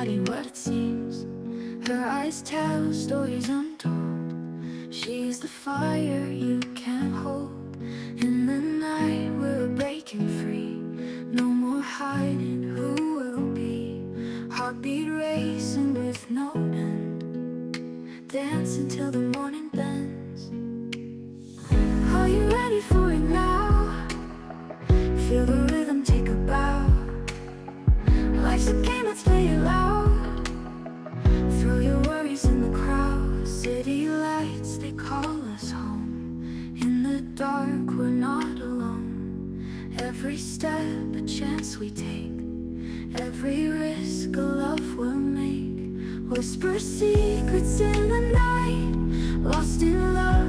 hiding what it seems. Her eyes tell stories untold. She's the fire you can't hold. In the night we're breaking free. No more hiding who we'll be. Heartbeat racing with no end. Dancing till the morning bends. Are you ready for it now? Feel the rhythm, take a bow. Life's a game, let's play it loud. Throw your worries in the crowd. City lights, they call us home. In the dark, we're not alone. Every step, a chance we take. Every risk, a love we'll make. Whisper secrets in the night. Lost in love